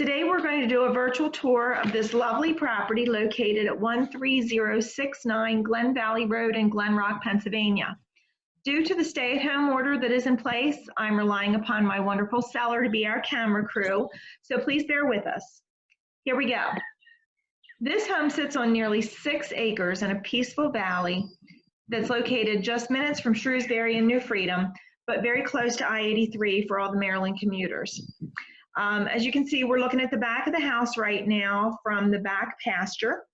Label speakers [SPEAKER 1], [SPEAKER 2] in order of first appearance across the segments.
[SPEAKER 1] Today we're going to do a virtual tour of this lovely property located at 13069 Glen Valley Road in Glen Rock, Pennsylvania. Due to the stay-at-home order that is in place, I'm relying upon my wonderful seller to be our camera crew, so please bear with us. Here we go. This home sits on nearly 6 acres in a peaceful valley that's located just minutes from Shrewsbury and New Freedom, but very close to I-83 for all the Maryland commuters. As you can see, we're looking at the back of the house right now from the back pasture.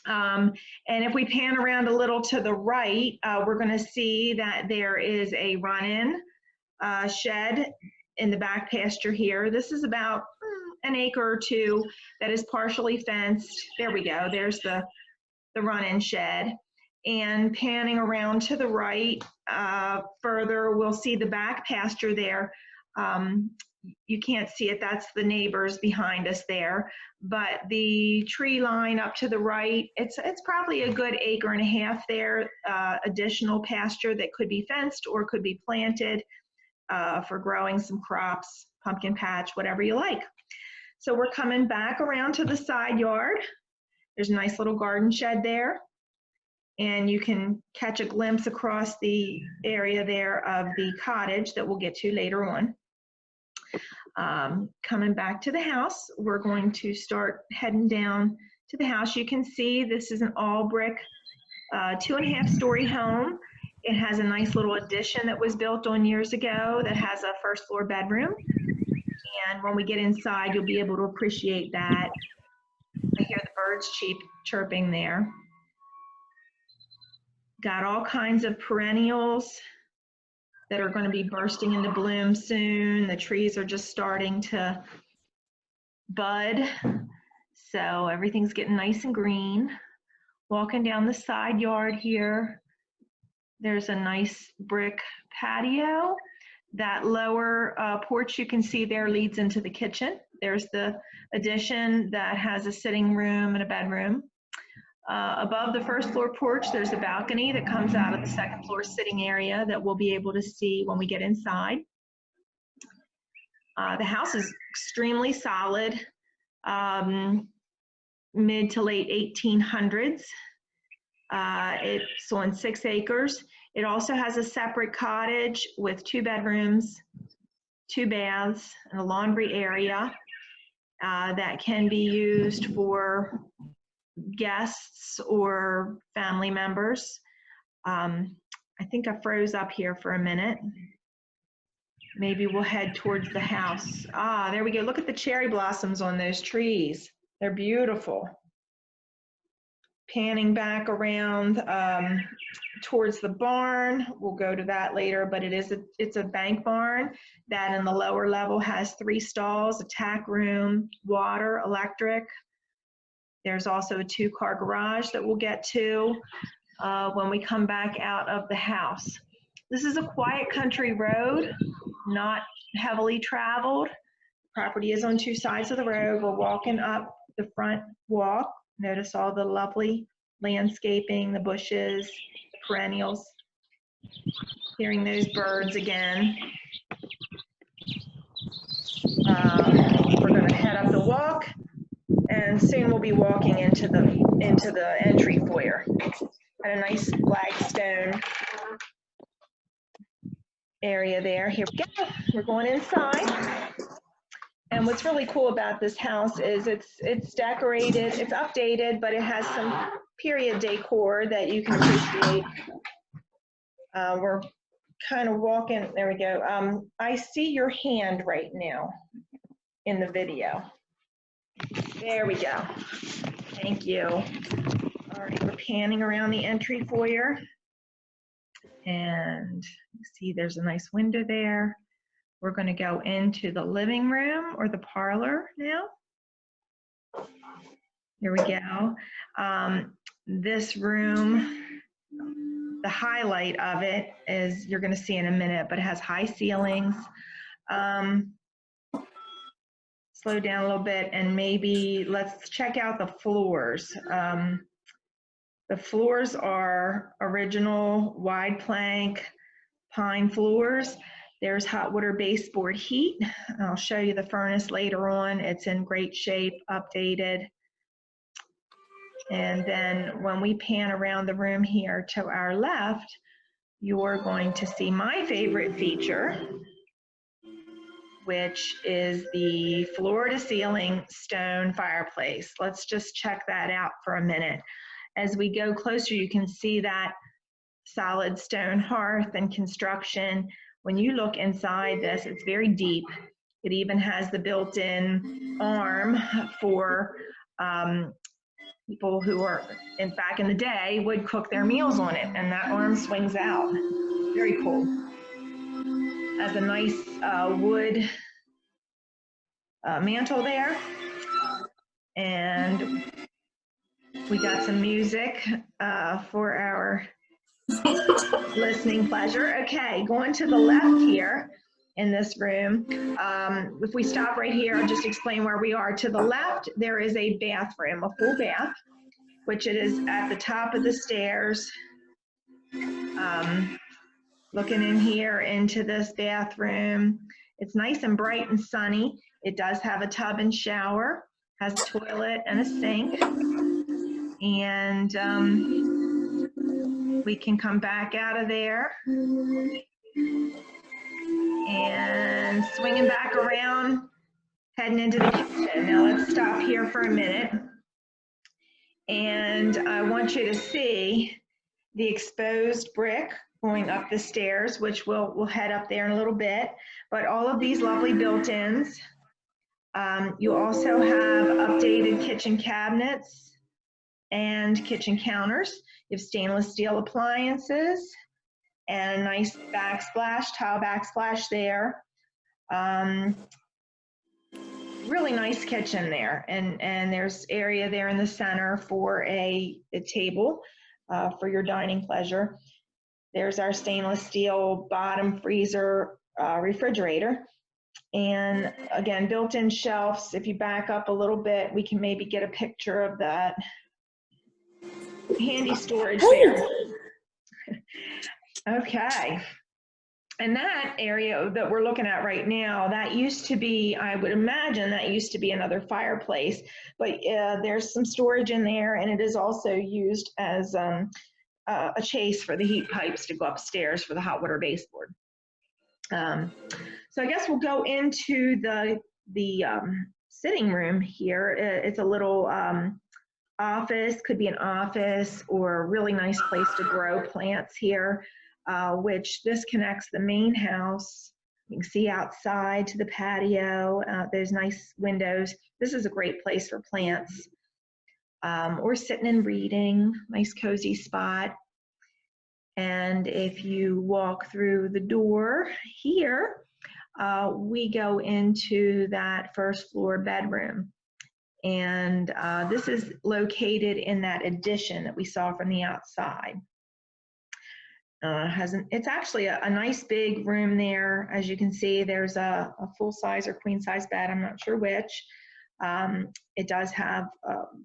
[SPEAKER 1] And if we pan around a little to the right, we're going to see that there is a run-in shed in the back pasture here. This is about an acre or two that is partially fenced. There we go. There's the run-in shed. And panning around to the right further, we'll see the back pasture there. You can't see it, that's the neighbors behind us there, but the tree line up to the right, it's probably a good 1.5 acres there, additional pasture that could be fenced or could be planted for growing some crops, pumpkin patch, whatever you like. So we're coming back around to the side yard. There's a nice little garden shed there, and you can catch a glimpse across the area there of the cottage that we'll get to later on. Coming back to the house, we're going to start heading down to the house. You can see this is an all brick 2.5-story home. It has a nice little addition that was built on years ago that has a first floor bedroom. And when we get inside, you'll be able to appreciate that. I hear the birds chirping there. Got all kinds of perennials that are going to be bursting into bloom soon. The trees are just starting to bud, so everything's getting nice and green. Walking down the side yard here, there's a nice brick patio. That lower porch you can see there leads into the kitchen. There's the addition that has a sitting room and a bedroom. Above the first floor porch, there's a balcony that comes out of the second floor sitting area that we'll be able to see when we get inside. The house is extremely solid, mid to late 1800s. It's on 6 acres. It also has a separate cottage with 2 bedrooms, 2 baths, and a laundry area that can be used for guests or family members. I think I froze up here for a minute. Maybe we'll head towards the house. Ah, there we go. Look at the cherry blossoms on those trees. They're beautiful. Panning back around towards the barn. We'll go to that later, but it's a bank barn that in the lower level has 3 stalls, a tack room, water, electric. There's also a 2-car garage that we'll get to when we come back out of the house. This is a quiet country road, not heavily traveled. The property is on 2 sides of the road. We're walking up the front walk. Notice all the lovely landscaping, the bushes, the perennials. Hearing those birds again. We're going to head up the walk. And soon we'll be walking into the entry foyer. Got a nice flagstone area there. Here we go. We're going inside. And what's really cool about this house is it's decorated, it's updated, but it has some period decor that you can appreciate. We're kind of walking. There we go. I see your hand right now in the video. There we go. Thank you. All right, we're panning around the entry foyer. And you see there's a nice window there. We're going to go into the living room or the parlor now. Here we go. This room, the highlight of it is, you're going to see in a minute, but it has high ceilings. Slow down a little bit and maybe let's check out the floors. The floors are original wide plank pine floors. There's hot water baseboard heat. I'll show you the furnace later on. It's in great shape, updated. And then when we pan around the room here to our left, you're going to see my favorite feature, which is the floor-to-ceiling stone fireplace. Let's just check that out for a minute. As we go closer, you can see that solid stone hearth and construction. When you look inside this, it's very deep. It even has the built-in arm for people who are, back in the day, would cook their meals on it, and that arm swings out. Very cool. Has a nice wood mantle there, and we got some music for our listening pleasure. Okay, going to the left here in this room. If we stop right here, I'll just explain where we are. To the left, there is a bathroom, a full bath, which it is at the top of the stairs. Looking in here into this bathroom, it's nice and bright and sunny. It does have a tub and shower, has a toilet and a sink. And we can come back out of there and swinging back around, heading into the kitchen. Now let's stop here for a minute. And I want you to see the exposed brick going up the stairs, which we'll head up there in a little bit. But all of these lovely built-ins. You also have updated kitchen cabinets and kitchen counters. You have stainless steel appliances and a nice backsplash, tile backsplash there. Really nice kitchen there, and there's area there in the center for a table for your dining pleasure. There's our stainless steel bottom freezer refrigerator. And again, built-in shelves. If you back up a little bit, we can maybe get a picture of that. Handy storage there. Okay. And that area that we're looking at right now, that used to be, I would imagine that used to be another fireplace, but there's some storage in there, and it is also used as a chase for the heat pipes to go upstairs for the hot water baseboard. So I guess we'll go into the sitting room here. It's a little office, could be an office or a really nice place to grow plants here, which this connects the main house. You can see outside to the patio. There's nice windows. This is a great place for plants or sitting and reading, nice cozy spot. And if you walk through the door here, we go into that first floor bedroom. And this is located in that addition that we saw from the outside. It's actually a nice big room there. As you can see, there's a full size or queen size bed, I'm not sure which. It does have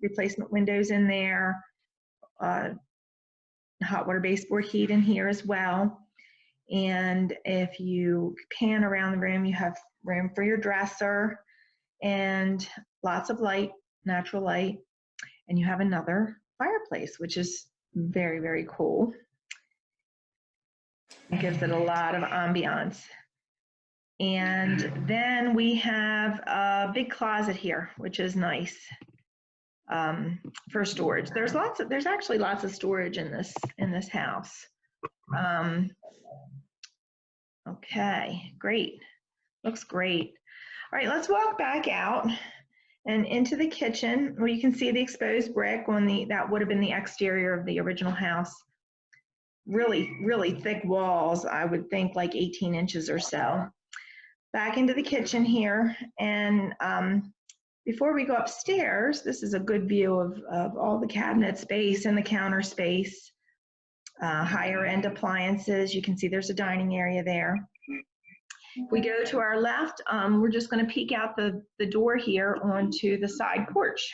[SPEAKER 1] replacement windows in there, hot water baseboard heat in here as well. And if you pan around the room, you have room for your dresser and lots of light, natural light, and you have another fireplace, which is very, very cool. It gives it a lot of ambiance. And then we have a big closet here, which is nice for storage. There's actually lots of storage in this house. Okay, great. Looks great. All right, let's walk back out and into the kitchen where you can see the exposed brick on that would have been the exterior of the original house. Really, really thick walls, I would think like 18 inches or so. Back into the kitchen here, and before we go upstairs, this is a good view of all the cabinet space and the counter space. Higher end appliances, you can see there's a dining area there. If we go to our left, we're just going to peek out the door here onto the side porch.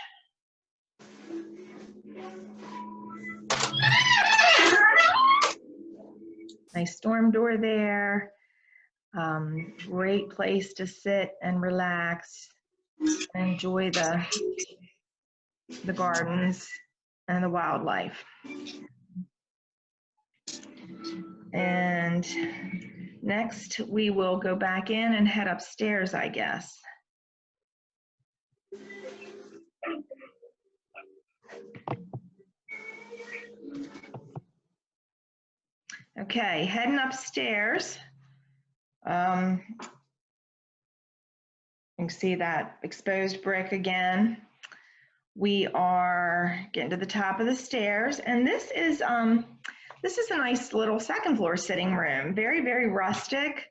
[SPEAKER 1] Nice storm door there. Great place to sit and relax and enjoy the gardens and the wildlife. And next we will go back in and head upstairs, I guess. Okay, heading upstairs. You can see that exposed brick again. We are getting to the top of the stairs, and this is a nice little second floor sitting room. Very, very rustic.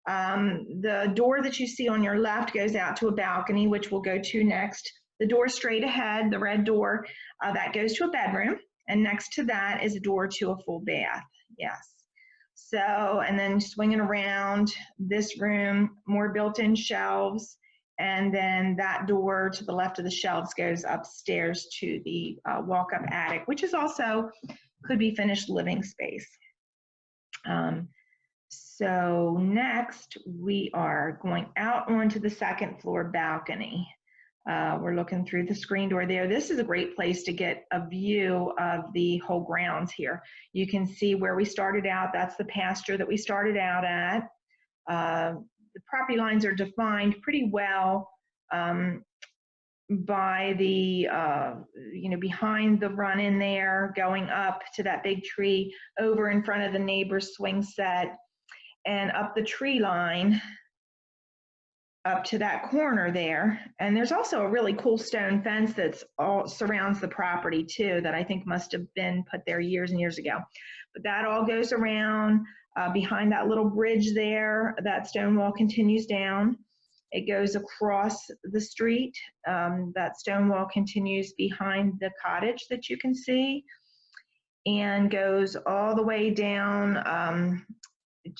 [SPEAKER 1] The door that you see on your left goes out to a balcony, which we'll go to next. The door straight ahead, the red door, that goes to a bedroom, and next to that is a door to a full bath. Yes. So, and then swinging around this room, more built-in shelves, and then that door to the left of the shelves goes upstairs to the walk-up attic, which is also could be finished living space. So next we are going out onto the second floor balcony. We're looking through the screen door there. This is a great place to get a view of the whole grounds here. You can see where we started out. That's the pasture that we started out at. The property lines are defined pretty well by the, behind the run in there, going up to that big tree, over in front of the neighbor's swing set, and up the tree line up to that corner there. And there's also a really cool stone fence that's all surrounds the property too, that I think must have been put there years and years ago. But that all goes around behind that little bridge there. That stone wall continues down. It goes across the street. That stone wall continues behind the cottage that you can see, and goes all the way down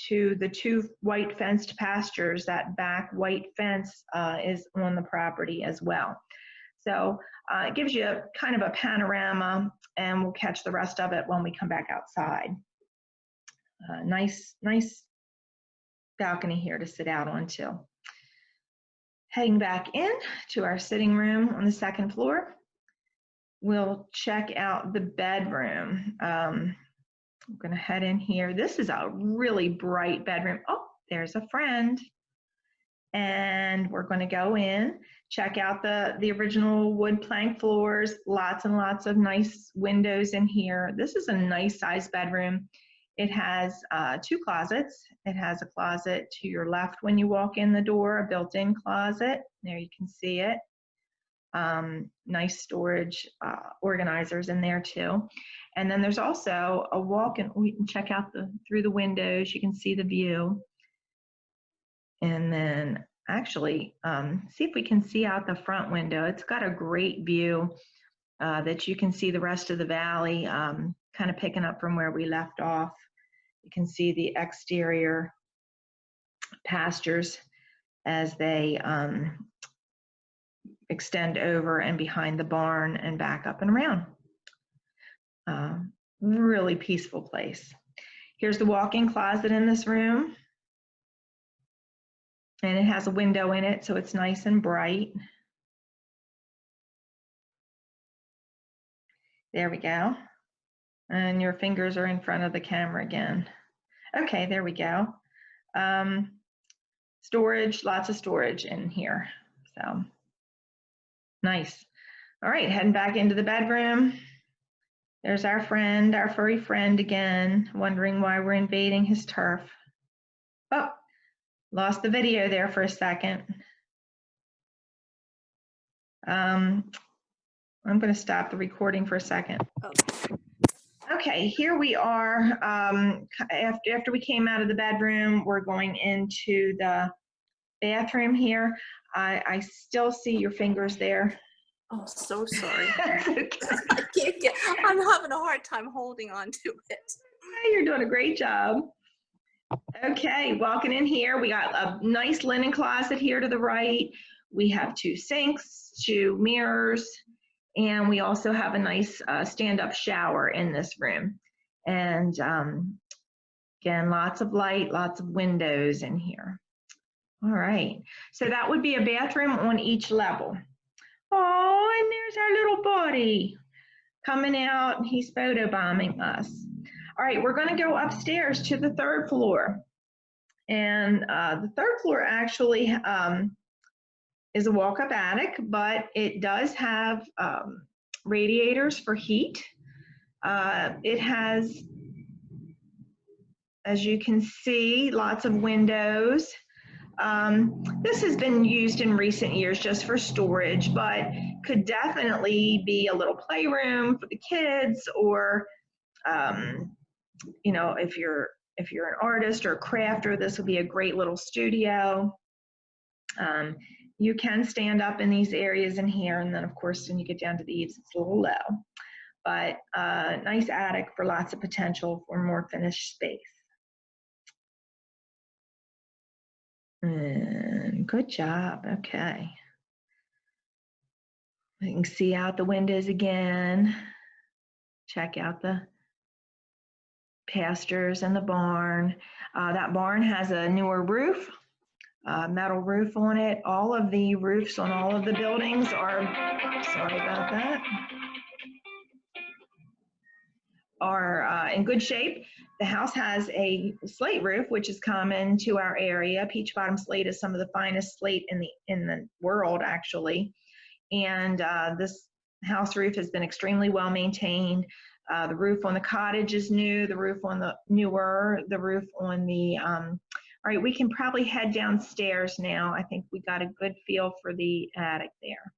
[SPEAKER 1] to the two white fenced pastures. That back white fence is on the property as well. So it gives you a kind of a panorama, and we'll catch the rest of it when we come back outside. Nice balcony here to sit out on too. Heading back in to our sitting room on the second floor, we'll check out the bedroom. I'm going to head in here. This is a really bright bedroom. Oh, there's a friend. And we're going to go in, check out the original wood plank floors, lots and lots of nice windows in here. This is a nice sized bedroom. It has two closets. It has a closet to your left when you walk in the door, a built-in closet. There you can see it. Nice storage organizers in there too. And then there's also a walk-in. We can check out through the windows. You can see the view. And then actually see if we can see out the front window. It's got a great view that you can see the rest of the valley, kind of picking up from where we left off. You can see the exterior pastures as they extend over and behind the barn and back up and around. Really peaceful place. Here's the walk-in closet in this room. And it has a window in it, so it's nice and bright. There we go. And your fingers are in front of the camera again. Okay, there we go. Storage, lots of storage in here. So nice. All right, heading back into the bedroom. There's our friend, our furry friend again, wondering why we're invading his turf. Oh, lost the video there for a second. I'm going to stop the recording for a second. Okay, here we are. After we came out of the bedroom, we're going into the bathroom here. I still see your fingers there.
[SPEAKER 2] Oh, so sorry.
[SPEAKER 1] Okay.
[SPEAKER 2] I'm having a hard time holding on to it.
[SPEAKER 1] You're doing a great job. Okay, walking in here, we got a nice linen closet here to the right. We have two sinks, two mirrors, and we also have a nice stand-up shower in this room. And Again, lots of light, lots of windows in here. All right, so that would be a bathroom on each level. Oh, and there's our little buddy coming out. He's photobombing us. All right, we're going to go upstairs to the third floor. And the third floor actually is a walk-up attic, but it does have radiators for heat. It has, as you can see, lots of windows. This has been used in recent years just for storage, but could definitely be a little playroom for the kids, or you know, if you're an artist or a crafter, this would be a great little studio. You can stand up in these areas in here, and then of course when you get down to the eaves it's a little low, but nice attic for lots of potential for more finished space. And good job. Okay. You can see out the windows again. Check out the pastures and the barn. That barn has a newer roof, metal roof on it. All of the roofs on all of the buildings are, sorry about that, are in good shape. The house has a slate roof, which is common to our area. Peach bottom slate is some of the finest slate in the world, actually. And this house roof has been extremely well maintained. The roof on the cottage is new. The roof on the the roof on the. All right, we can probably head downstairs now. I think we got a good feel for the attic there.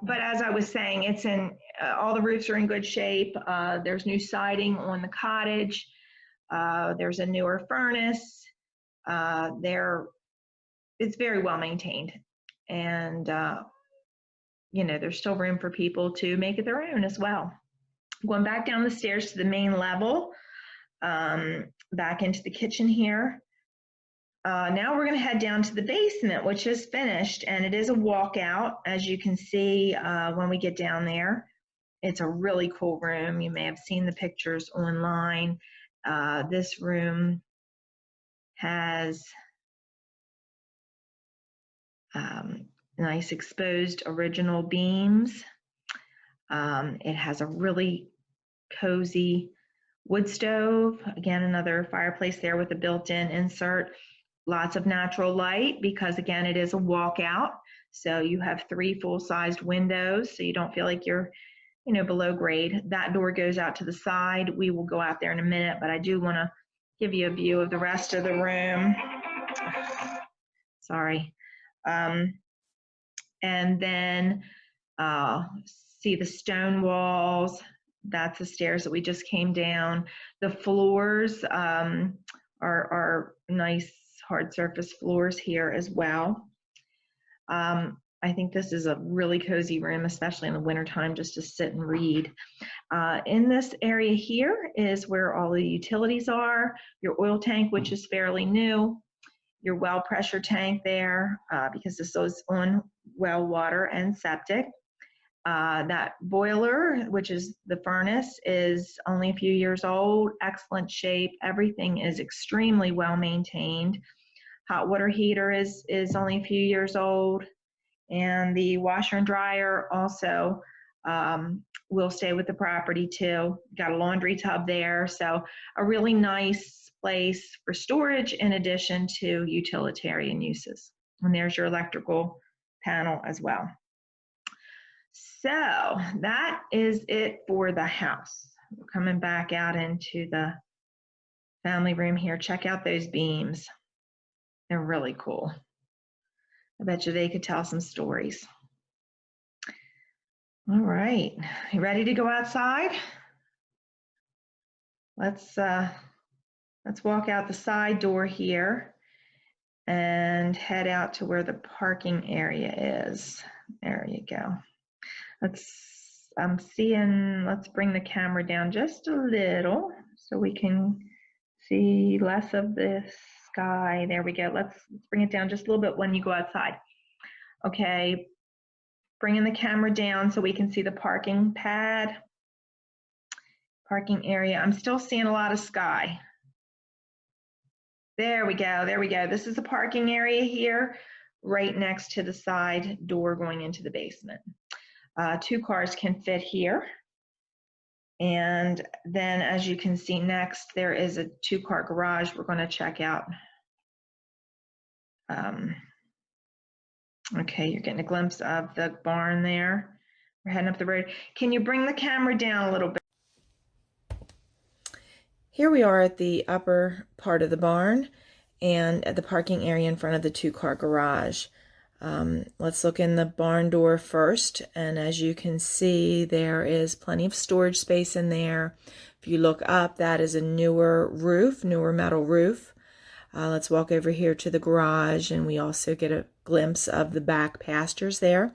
[SPEAKER 1] But as I was saying, it's in all the roofs are in good shape. There's new siding on the cottage. There's a newer furnace. It's very well maintained, and you know, there's still room for people to make it their own as well. Going back down the stairs to the main level, back into the kitchen here. Now we're going to head down to the basement, which is finished, and it is a walkout, as you can see when we get down there. It's a really cool room. You may have seen the pictures online. This room has nice exposed original beams. It has a really cozy wood stove. Again, another fireplace there with a built-in insert. Lots of natural light because, again, it is a walkout. So you have 3 full-sized windows, so you don't feel like you're, you know, below grade. That door goes out to the side. We will go out there in a minute, but I do want to give you a view of the rest of the room. Sorry. And then see the stone walls. That's the stairs that we just came down. The floors are nice hard surface floors here as well. I think this is a really cozy room, especially in the wintertime, just to sit and read. In this area here is where all the utilities are, your oil tank, which is fairly new, your well pressure tank there, because this is on well water and septic. That boiler, which is the furnace, is only a few years old, excellent shape. Everything is extremely well maintained. Hot water heater is only a few years old. And the washer and dryer also will stay with the property too. Got a laundry tub there. So a really nice place for storage in addition to utilitarian uses. And there's your electrical panel as well. So that is it for the house. We're coming back out into the family room here. Check out those beams. They're really cool. I bet you they could tell some stories. All right, you ready to go outside? Let's walk out the side door here and head out to where the parking area is. There you go. Let's bring the camera down just a little so we can see less of the sky. There we go. Let's bring it down just a little bit when you go outside. Okay, bringing the camera down so we can see the parking pad. Parking area. I'm still seeing a lot of sky. There we go. There we go. This is the parking area here, right next to the side door going into the basement. 2 cars can fit here. And then as you can see next, there is a 2-car garage we're going to check out. Okay, you're getting a glimpse of the barn there. We're heading up the road. Can you bring the camera down a little bit? Here we are at the upper part of the barn and at the parking area in front of the 2-car garage. Let's look in the barn door first, and as you can see, there is plenty of storage space in there. If you look up, that is a newer metal roof. Let's walk over here to the garage, and we also get a glimpse of the back pastures there.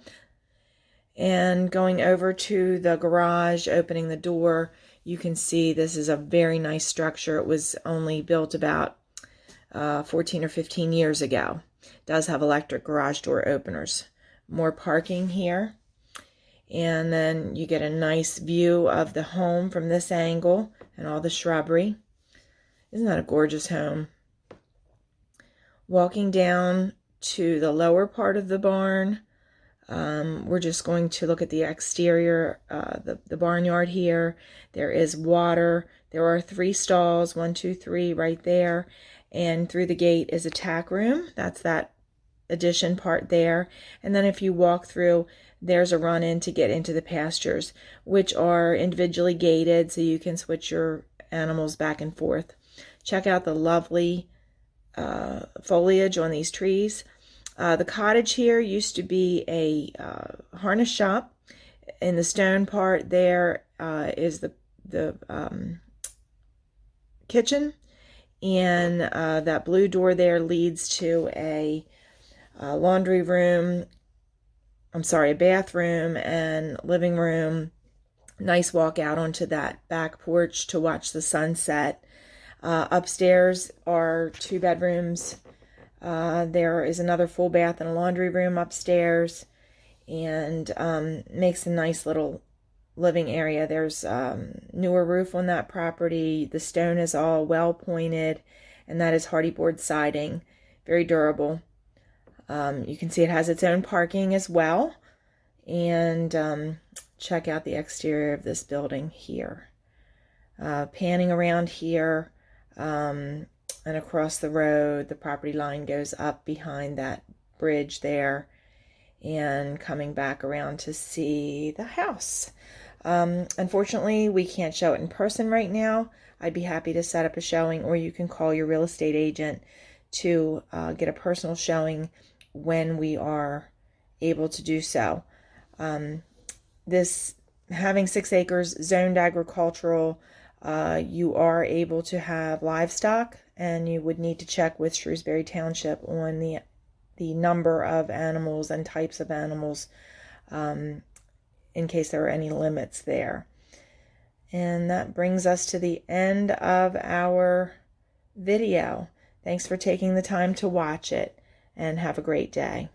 [SPEAKER 1] And going over to the garage, opening the door, you can see this is a very nice structure. It was only built about 14 or 15 years ago. It does have electric garage door openers. More parking here. And then you get a nice view of the home from this angle and all the shrubbery. Isn't that a gorgeous home? Walking down to the lower part of the barn, we're just going to look at the exterior, the barnyard here. There is water. There are 3 stalls, 1, 2, 3 right there. And through the gate is a tack room. That's that addition part there. And then if you walk through, there's a run-in to get into the pastures, which are individually gated, so you can switch your animals back and forth. Check out the lovely foliage on these trees. The cottage here used to be a harness shop. In the stone part there is the kitchen, and that blue door there leads to a laundry room, a bathroom and living room. Nice walk out onto that back porch to watch the sunset. Upstairs are 2 bedrooms. There is another full bath and a laundry room upstairs, and makes a nice little living area. There's newer roof on that property. The stone is all well pointed, and that is hardy board siding, very durable. You can see it has its own parking as well, and check out the exterior of this building here. Panning around here, and across the road, the property line goes up behind that bridge there, and coming back around to see the house. Unfortunately, we can't show it in person right now. I'd be happy to set up a showing, or you can call your real estate agent to get a personal showing when we are able to do so. This having 6 acres zoned agricultural, you are able to have livestock, and you would need to check with Shrewsbury Township on the number of animals and types of animals, in case there are any limits there. And that brings us to the end of our video. Thanks for taking the time to watch it, and have a great day.